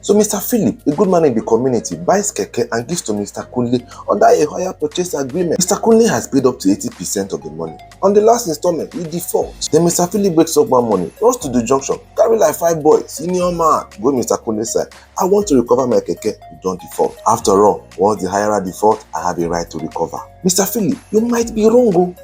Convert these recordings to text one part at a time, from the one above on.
So Mr. Philip, a good man in the community, buys keke and gives to Mr. Kunle under a hire purchase agreement. Mr. Kunle has paid up to 80% of the money. On the last installment, he defaults. Then Mr. Philip wakes up one morning, runs to the junction, carry like 5 boys, senior man, go Mr. Kunle's side. I want to recover my keke, you don't default. After all, once the hirer default, I have a right to recover. Mr. Philip, you might be wrong o.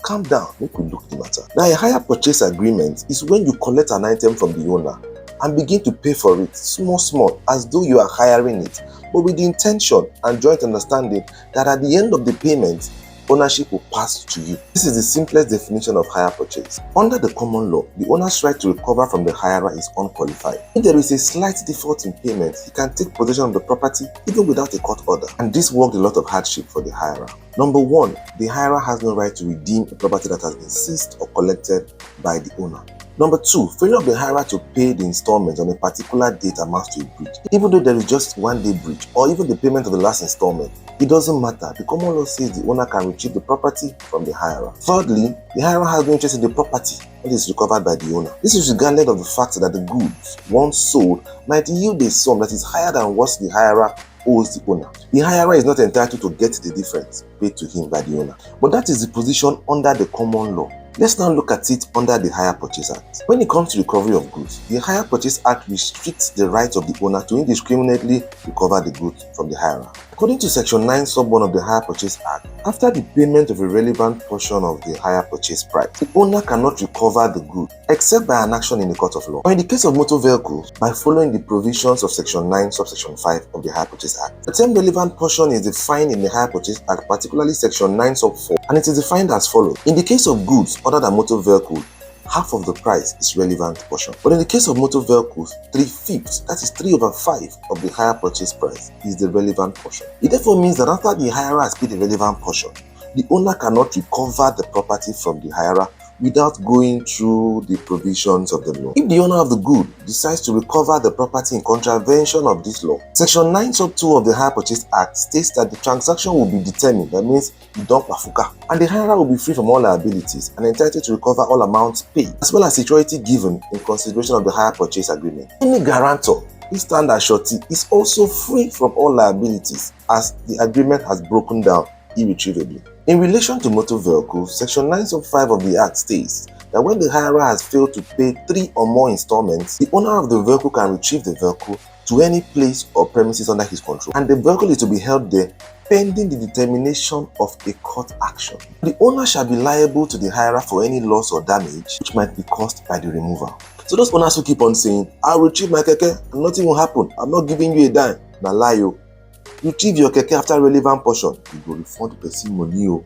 Calm down, make we look the matter. Now, a hire purchase agreement is when you collect an item from the owner and begin to pay for it small as though you are hiring it, but with the intention and joint understanding that at the end of the payment, ownership will pass to you. This is the simplest definition of hire purchase. Under the common law, the owner's right to recover from the hirer is unqualified. If there is a slight default in payment, he can take possession of the property even without a court order, and this worked a lot of hardship for the hirer. Number 1, the hirer has no right to redeem a property that has been seized or collected by the owner. Number 2, failure of the hirer to pay the installment on a particular date amounts to a breach. Even though there is just 1 day breach or even the payment of the last installment, it doesn't matter. The common law says the owner can retrieve the property from the hirer. Thirdly, the hirer has no interest in the property that is recovered by the owner. This is regardless of the fact that the goods, once sold, might yield a sum that is higher than what the hirer owes the owner. The hirer is not entitled to get the difference paid to him by the owner. But that is the position under the common law. Let's now look at it under the Hire Purchase Act. When it comes to recovery of goods, the Hire Purchase Act restricts the right of the owner to indiscriminately recover the goods from the hirer. According to Section 9 Sub 1 of the Hire Purchase Act, after the payment of a relevant portion of the hire purchase price, the owner cannot recover the goods except by an action in the court of law, or in the case of motor vehicles, by following the provisions of Section 9 Subsection 5 of the Hire Purchase Act. The term relevant portion is defined in the Hire Purchase Act, particularly Section 9 Sub 4, and it is defined as follows. In the case of goods other than motor vehicles, half of the price is relevant portion. But in the case of motor vehicles, 3/5, that is 3/5 of the hire purchase price is the relevant portion. It therefore means that after the hirer has paid the relevant portion, the owner cannot recover the property from the hirer without going through the provisions of the law. If the owner of the good decides to recover the property in contravention of this law, Section 9 Sub 2 of the Hire Purchase Act states that the transaction will be determined, that means you don't pafuka, and the hirer will be free from all liabilities and entitled to recover all amounts paid, as well as security given in consideration of the hire purchase agreement. Any guarantor who stands as surety is also free from all liabilities as the agreement has broken down irretrievably. In relation to motor vehicles, Section 9 Sub 5 of the Act states that when the hirer has failed to pay 3 or more installments, the owner of the vehicle can retrieve the vehicle to any place or premises under his control, and the vehicle is to be held there pending the determination of a court action. The owner shall be liable to the hirer for any loss or damage which might be caused by the removal. So those owners who keep on saying, "I'll retrieve my keke and nothing will happen, I'm not giving you a dime," na lie o. Retrieve your keke after relevant portion, you go refund the person money o.